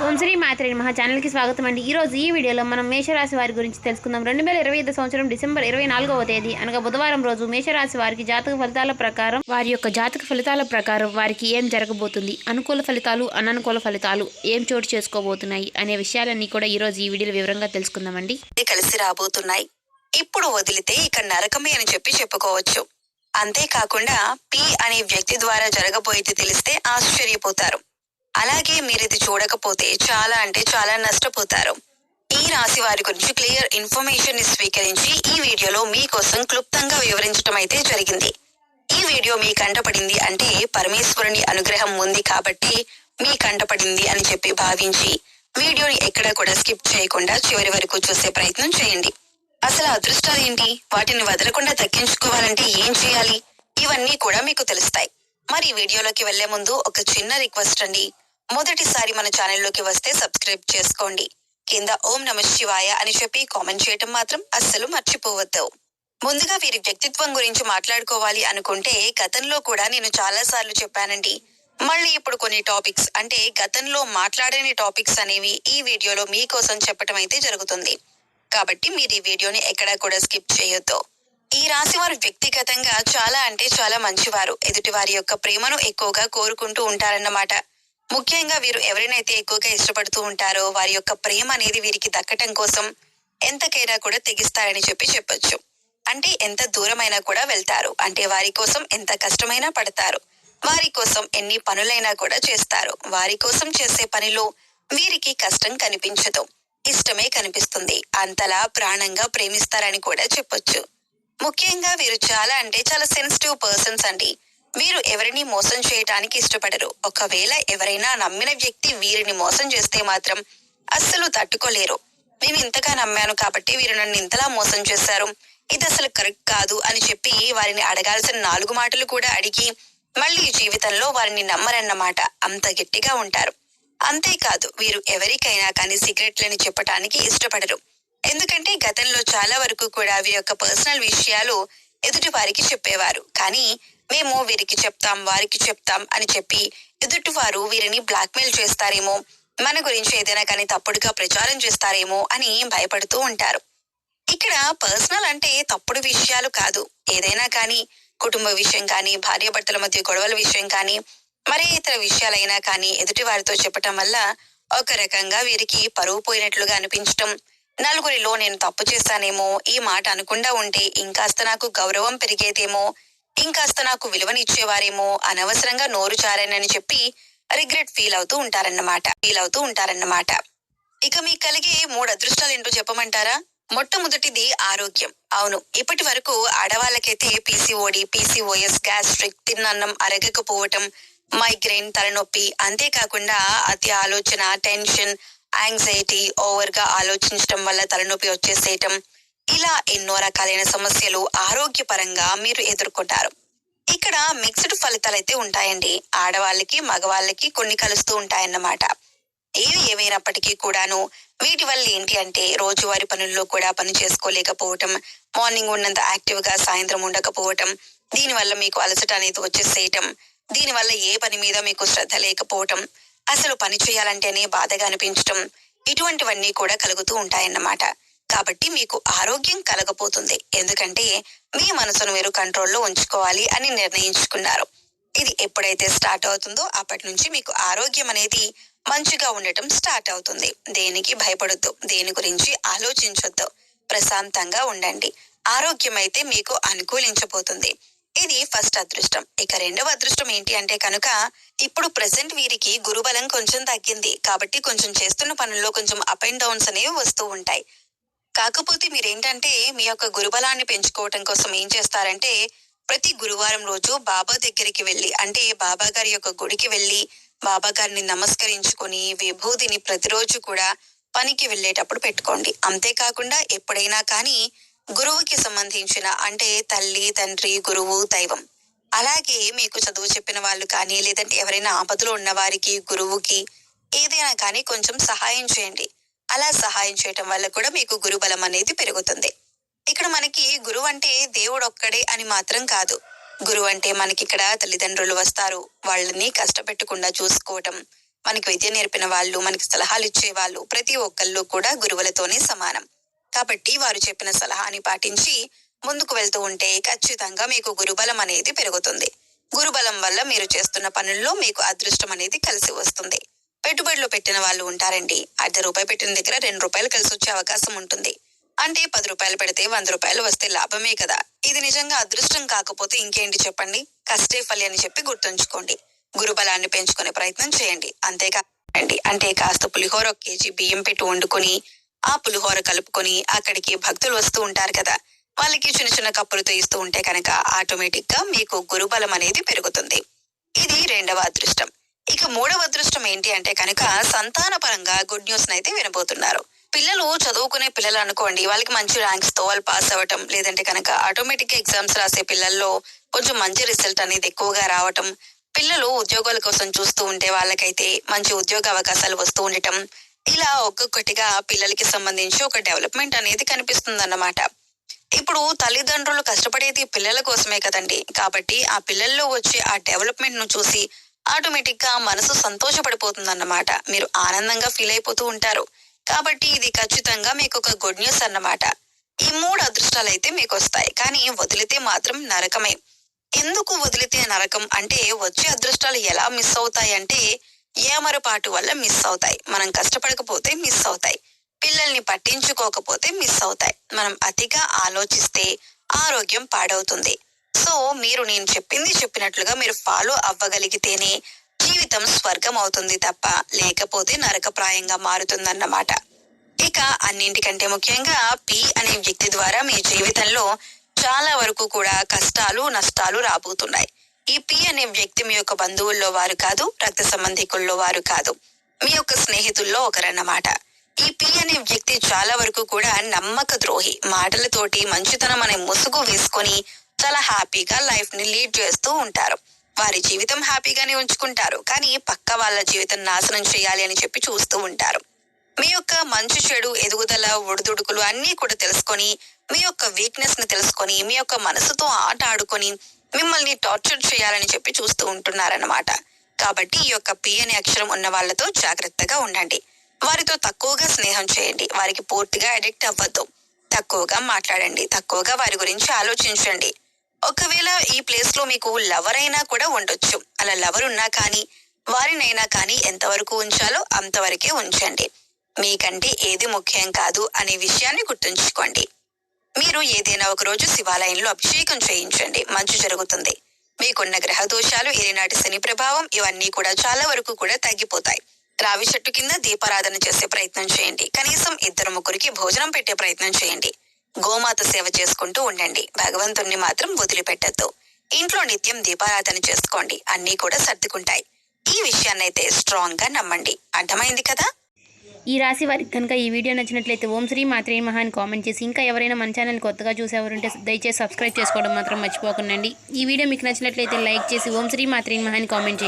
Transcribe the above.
ఓం శ్రీ మాత్రే మహా ఛానల్కి స్వాగతం అండి. ఈరోజు ఈ వీడియోలో మనం మేషరాశి వారి గురించి తెలుసుకుందాం. 2025 సంవత్సరం డిసెంబర్ 24వ తేదీ అనగా బుధవారం రోజు మేషరాశి వారికి వారి యొక్క జాతక ఫలితాల ప్రకారం వారికి ఏం జరగబోతుంది, అనుకూల ఫలితాలు అననుకూల ఫలితాలు ఏం చోటు చేసుకోబోతున్నాయి అనే విషయాలన్నీ కూడా ఈరోజు ఈ వీడియోలో వివరంగా తెలుసుకుందామండి. కలిసి రాబోతున్నాయి. ఇప్పుడు వదిలితే ఇక నరకమే అని చెప్పుకోవచ్చు. అంతేకాకుండా పి అనే వ్యక్తి ద్వారా జరగబోయేది తెలిస్తే ఆశ్చర్యపోతారు. అలాగే మీరిది చూడకపోతే చాలా నష్టపోతారు. ఈ రాశి వారి గురించి క్లియర్ ఇన్ఫర్మేషన్ ని స్వీకరించి ఈ వీడియోలో మీకోసం క్లుప్తంగా వివరించడం అయితే జరిగింది. ఈ వీడియో మీ కంటపడింది అంటే పరమేశ్వరుని అనుగ్రహం ఉంది కాబట్టి మీ కంటపడింది అని చెప్పి భావించి వీడియోని ఎక్కడా కూడా స్కిప్ చేయకుండా చివరి వరకు చూసే ప్రయత్నం చేయండి. అసలు అదృష్టాలు ఏంటి, వాటిని వదలకుండా దక్కించుకోవాలంటే ఏం చేయాలి, ఇవన్నీ కూడా మీకు తెలుస్తాయి. మరి వీడియోలోకి వెళ్లే ముందు ఒక చిన్న రిక్వెస్ట్ అండి. మొదటిసారి మన ఛానల్లోకి వస్తే సబ్స్క్రైబ్ చేసుకోండి. కింద ఓం నమ శివాయ అని చెప్పి కామెంట్ చేయటం మాత్రం అస్సలు మర్చిపోవద్దు. ముందుగా వీరి వ్యక్తిత్వం గురించి మాట్లాడుకోవాలి అనుకుంటే గతంలో కూడా నేను చాలా సార్లు చెప్పానండి. మళ్ళీ ఇప్పుడు కొన్ని టాపిక్స్ అంటే గతంలో మాట్లాడని టాపిక్స్ అనేవి ఈ వీడియోలో మీకోసం చెప్పటం అయితే జరుగుతుంది. కాబట్టి మీరు ఈ వీడియోని ఎక్కడా కూడా స్కిప్ చేయొద్దు. ఈ రాశి వారు వ్యక్తిగతంగా చాలా మంచివారు. ఎదుటి వారి యొక్క ప్రేమను ఎక్కువగా కోరుకుంటూ ఉంటారన్నమాట. ముఖ్యంగా వీరు ఎవరినైతే ఎక్కువగా ఇష్టపడుతూ ఉంటారో వారి యొక్క ప్రేమ అనేది వీరికి దక్కటం కోసం ఎంతకైనా కూడా తెగిస్తారని చెప్పొచ్చు. అంటే ఎంత దూరమైనా కూడా వెళ్తారు. అంటే వారి కోసం ఎంత కష్టమైనా పడతారు. వారి కోసం ఎన్ని పనులైనా కూడా చేస్తారు. వారి కోసం చేసే పనిలో వీరికి కష్టం కనిపించదు, ఇష్టమే కనిపిస్తుంది. అంతలా ప్రాణంగా ప్రేమిస్తారని కూడా చెప్పొచ్చు. ముఖ్యంగా వీరు చాలా సెన్సిటివ్ పర్సన్స్ అండి. వీరు ఎవరిని మోసం చేయటానికి ఇష్టపడరు. ఒకవేళ ఎవరైనా నమ్మిన వ్యక్తి వీరిని మోసం చేస్తే మాత్రం అస్సలు తట్టుకోలేరు. నేను ఇంతగా నమ్మాను కాబట్టి వీరు నన్ను ఇంతలా మోసం చేశారు, ఇది అసలు కరెక్ట్ కాదు అని చెప్పి వారిని అడగాల్సిన 4 మాటలు కూడా అడిగి మళ్ళీ జీవితంలో వారిని నమ్మరన్నమాట. అంత గట్టిగా ఉంటారు. అంతేకాదు వీరు ఎవరికైనా కానీ సీక్రెట్లని చెప్పటానికి ఇష్టపడరు. ఎందుకంటే గతంలో చాలా వరకు కూడా వీరి యొక్క పర్సనల్ విషయాలు ఎదుటి వారికి చెప్పేవారు. కానీ మేము వీరికి చెప్తాం, వారికి చెప్తాం అని చెప్పి ఎదుటి వారు వీరిని బ్లాక్మెయిల్ చేస్తారేమో, మన గురించి ఏదైనా కానీ తప్పుడుగా ప్రచారం చేస్తారేమో అని భయపడుతూ ఉంటారు. ఇక్కడ పర్సనల్ అంటే తప్పుడు విషయాలు కాదు, ఏదైనా కానీ కుటుంబ విషయం కానీ, భార్యాభర్తల మధ్య గొడవల విషయం కానీ, మరే ఇతర విషయాలైనా కానీ ఎదుటి వారితో చెప్పటం వల్ల ఒక రకంగా వీరికి పరువు పోయినట్లుగా అనిపించటం, నలుగురిలో నేను తప్పు చేశానేమో, ఈ మాట అనకుండా ఉంటే ఇంకాస్త నాకు గౌరవం పెరిగేదేమో, ఇంకాస్త నాకు విలువనిచ్చేవారేమో, అనవసరంగా నోరు జారానని చెప్పి రిగ్రెట్ ఫీల్ అవుతూ ఉంటారన్నమాట. ఇక మీకు కలిగే 3 అదృష్టాలు ఏంటో చెప్పమంటారా? మొట్టమొదటిది ఆరోగ్యం. అవును, ఇప్పటి వరకు ఆడవాళ్ళకైతే పీసీఓఎస్, గ్యాస్ట్రిక్, తిన్నన్నం అరగకపోవటం, మైగ్రేన్, తలనొప్పి, అంతేకాకుండా అతి ఆలోచన, టెన్షన్, యాంగ్జైటీ, ఓవర్ గా ఆలోచించడం వల్ల తలనొప్పి వచ్చేసేయటం, ఇలా ఎన్నో రకాలైన సమస్యలు ఆరోగ్యపరంగా మీరు ఎదుర్కొంటారు. ఇక్కడ మిక్స్డ్ ఫలితాలు అయితే ఉంటాయండి. ఆడవాళ్ళకి మగవాళ్ళకి కొన్ని కలుస్తూ ఉంటాయన్నమాట. ఏవి ఏమైనప్పటికీ కూడాను వీటి వల్ల ఏంటి అంటే రోజువారి పనుల్లో కూడా పని చేసుకోలేకపోవటం, మార్నింగ్ ఉన్నంత యాక్టివ్ గా సాయంత్రం ఉండకపోవటం, దీనివల్ల మీకు అలసట అనేది వచ్చేసేయటం, దీనివల్ల ఏ పని మీద మీకు శ్రద్ధ లేకపోవటం, అసలు పని చేయాలంటేనే బాధగా అనిపించటం, ఇటువంటివన్నీ కూడా కలుగుతూ ఉంటాయన్నమాట. కాబట్టి మీకు ఆరోగ్యం కలగపోతుంది. ఎందుకంటే మీ మనసును మీరు కంట్రోల్లో ఉంచుకోవాలి అని నిర్ణయించుకున్నారు. ఇది ఎప్పుడైతే స్టార్ట్ అవుతుందో అప్పటి నుంచి మీకు ఆరోగ్యం అనేది మంచిగా ఉండటం స్టార్ట్ అవుతుంది. దేనికి భయపడొద్దు, దేని గురించి ఆలోచించొద్దు, ప్రశాంతంగా ఉండండి. ఆరోగ్యం అయితే మీకు అనుకూలించబోతుంది. ఇది ఫస్ట్ అదృష్టం. ఇక రెండవ అదృష్టం ఏంటి అంటే కనుక ఇప్పుడు ప్రెసెంట్ వీరికి గురుబలం కొంచెం తగ్గింది కాబట్టి కొంచెం చేస్తున్న పనుల్లో కొంచెం అప్ అండ్ డౌన్స్ అనేవి వస్తూ ఉంటాయి. కాకపోతే మీరేంటంటే మీ యొక్క గురుబలాన్ని పెంచుకోవటం కోసం ఏం చేస్తారంటే ప్రతి గురువారం రోజు బాబా దగ్గరికి వెళ్ళి, అంటే బాబా గారి యొక్క గుడికి వెళ్ళి బాబా గారిని నమస్కరించుకొని విభూతిని ప్రతిరోజు కూడా పనికి వెళ్ళేటప్పుడు పెట్టుకోండి. అంతేకాకుండా ఎప్పుడైనా కానీ గురువుకి సంబంధించిన అంటే తల్లి, తండ్రి, గురువు, దైవం, అలాగే మీకు చదువు చెప్పిన వాళ్ళు కానీ లేదంటే ఎవరైనా ఆపదలో ఉన్న వారికి, గురువుకి ఏదైనా కానీ కొంచెం సహాయం చేయండి. అలా సహాయం చేయటం వల్ల కూడా మీకు గురుబలం అనేది పెరుగుతుంది. ఇక్కడ మనకి గురువు అంటే దేవుడు ఒక్కడే అని మాత్రం కాదు. గురువు అంటే మనకి ఇక్కడ తల్లిదండ్రులు వస్తారు, వాళ్ళని కష్టపెట్టకుండా చూసుకోవటం, మనకి విద్య నేర్పిన వాళ్ళు, మనకి సలహాలు ఇచ్చే వాళ్ళు ప్రతి ఒక్కళ్ళు కూడా గురువులతోనే సమానం. కాబట్టి వారు చెప్పిన సలహాని పాటించి ముందుకు వెళ్తూ ఉంటే ఖచ్చితంగా మీకు గురుబలం అనేది పెరుగుతుంది. గురుబలం వల్ల మీరు చేస్తున్న పనుల్లో మీకు అదృష్టం అనేది కలిసి వస్తుంది. పెట్టుబడులు పెట్టిన వాళ్ళు ఉంటారండి. ₹1 పెట్టిన దగ్గర ₹2 కలిసి వచ్చే అవకాశం ఉంటుంది. అంటే ₹10 పెడితే ₹100 వస్తే లాభమే కదా. ఇది నిజంగా అదృష్టం కాకపోతే ఇంకేంటి చెప్పండి. కష్టే ఫలి అని చెప్పి గుర్తుంచుకోండి. గురుబలాన్ని పెంచుకునే ప్రయత్నం చేయండి. అంటే కాస్త పులిహోర 1 కేజీ బియ్యం పెట్టి వండుకొని ఆ పులిహోర కలుపుకొని అక్కడికి భక్తులు వస్తూ ఉంటారు కదా, వాళ్ళకి చిన్న చిన్న కప్పులతో ఇస్తూ ఉంటే కనుక ఆటోమేటిక్ గా మీకు గురుబలం అనేది పెరుగుతుంది. ఇది 2వ అదృష్టం. ఇక 3వ అదృష్టం ఏంటి అంటే కనుక సంతాన పరంగా గుడ్ న్యూస్ అయితే వినబోతున్నారు. పిల్లలు చదువుకునే పిల్లలు అనుకోండి, వాళ్ళకి మంచి ర్యాంక్స్ తో వాళ్ళు పాస్ అవ్వటం, లేదంటే కనుక ఆటోమేటిక్ గా ఎగ్జామ్స్ రాసే పిల్లల్లో కొంచెం మంచి రిజల్ట్ అనేది ఎక్కువగా రావటం, పిల్లలు ఉద్యోగాల కోసం చూస్తూ ఉంటే వాళ్ళకైతే మంచి ఉద్యోగ అవకాశాలు వస్తూ ఉండటం, ఇలా ఒక్కొక్కటిగా పిల్లలకి సంబంధించి ఒక డెవలప్మెంట్ అనేది కనిపిస్తుందన్నమాట. ఇప్పుడు తల్లిదండ్రులు కష్టపడేది పిల్లల కోసమే కదండి. కాబట్టి ఆ పిల్లల్లో వచ్చే ఆ డెవలప్మెంట్ ను చూసి ఆటోమేటిక్ గా మనసు సంతోషపడిపోతుందన్నమాట. మీరు ఆనందంగా ఫీల్ అయిపోతూ ఉంటారు. కాబట్టి ఇది ఖచ్చితంగా మీకు ఒక గుడ్ న్యూస్ అన్నమాట. ఈ 3 అదృష్టాలు అయితే మీకు వస్తాయి. కానీ వదిలితే మాత్రం నరకమే. ఎందుకు వదిలితే నరకం అంటే, వచ్చే అదృష్టాలు ఎలా మిస్ అవుతాయి అంటే ఏమరపాటు వల్ల మిస్ అవుతాయి. మనం కష్టపడకపోతే మిస్ అవుతాయి. పిల్లల్ని పట్టించుకోకపోతే మిస్ అవుతాయి. మనం అతిగా ఆలోచిస్తే ఆరోగ్యం పాడవుతుంది. సో మీరు నేను చెప్పినట్లుగా మీరు ఫాలో అవ్వగలిగితేనే జీవితం స్వర్గం అవుతుంది తప్ప లేకపోతే నరకప్రాయంగా మారుతుందన్నమాట. ఇక అన్నింటికంటే ముఖ్యంగా పి అనే వ్యక్తి ద్వారా మీ జీవితంలో చాలా వరకు కూడా కష్టాలు నష్టాలు రాబోతున్నాయి. ఈ పి అనే వ్యక్తి మీ యొక్క బంధువుల్లో వారు కాదు, రక్త సంబంధికుల్లో వారు కాదు, మీ యొక్క స్నేహితుల్లో ఒకరన్నమాట. ఈ పి అనే వ్యక్తి చాలా వరకు కూడా నమ్మక ద్రోహి. మాటలతోటి మంచితనం అనే ముసుగు వేసుకొని చాలా హ్యాపీగా లైఫ్ ని లీడ్ చేస్తూ ఉంటారు. వారి జీవితం హ్యాపీగానే ఉంచుకుంటారు, కానీ పక్క వాళ్ళ జీవితం నాశనం చేయాలి అని చెప్పి చూస్తూ ఉంటారు. మీ యొక్క మంచి చెడు ఎదుగుదల ఒడిదుడుకులు అన్నీ కూడా తెలుసుకొని, మీ యొక్క వీక్నెస్ ని తెలుసుకొని, మీ యొక్క మనసుతో ఆట ఆడుకొని మిమ్మల్ని టార్చర్ చేయాలని చెప్పి చూస్తూ ఉంటున్నారన్నమాట. కాబట్టి ఈ యొక్క పి అనే అక్షరం ఉన్న వాళ్ళతో జాగ్రత్తగా ఉండండి. వారితో తక్కువగా స్నేహం చేయండి. వారికి పూర్తిగా అడిక్ట్ అవ్వద్దు. తక్కువగా మాట్లాడండి. తక్కువగా వారి గురించి ఆలోచించండి. ఒకవేళ ఈ ప్లేస్ లో మీకు లవర్ అయినా కూడా ఉండొచ్చు. అలా లవర్ ఉన్నా కానీ వారినైనా కానీ ఎంతవరకు ఉంచాలో అంతవరకే ఉంచండి. మీకంటే ఏది ముఖ్యం కాదు అనే విషయాన్ని గుర్తుంచుకోండి. మీరు ఏదైనా ఒక రోజు శివాలయంలో అభిషేకం చేయించండి. మంచి జరుగుతుంది. మీకున్న గ్రహ దోషాలు, ఏలినాటి శని ప్రభావం ఇవన్నీ కూడా చాలా వరకు కూడా తగ్గిపోతాయి. రావి చెట్టు కింద దీపారాధన చేసే ప్రయత్నం చేయండి. కనీసం 2-3 భోజనం పెట్టే ప్రయత్నం చేయండి. గోమాత సేవ చేసుకుంటూ ఉండండి. భగవంతుణ్ణి మాత్రం వదిలిపెట్టద్దు. ఇంట్లో నిత్యం దీపారాధన చేసుకోండి. అన్నీ కూడా సర్దుకుంటాయి. ఈ విషయాన్నైతే స్ట్రాంగ్ గా నమ్మండి. అర్థమైంది కదా? ఈ రాశి వారికి కనుక ఈ వీడియో నచ్చినట్లయితే ఓం శ్రీ మాత్రే నమః అని కామెంట్ చేసి, ఇంకా ఎవరైనా మన ఛానల్ కొత్తగా చూసేవారుంటే దయచేసి సబ్స్క్రైబ్ చేసుకోవడం మాత్రం మర్చిపోకండి. ఈ వీడియో మీకు నచ్చినట్లయితే లైక్ చేసి ఓం శ్రీ మాత్రే నమః అని కామెంట్ చేయండి.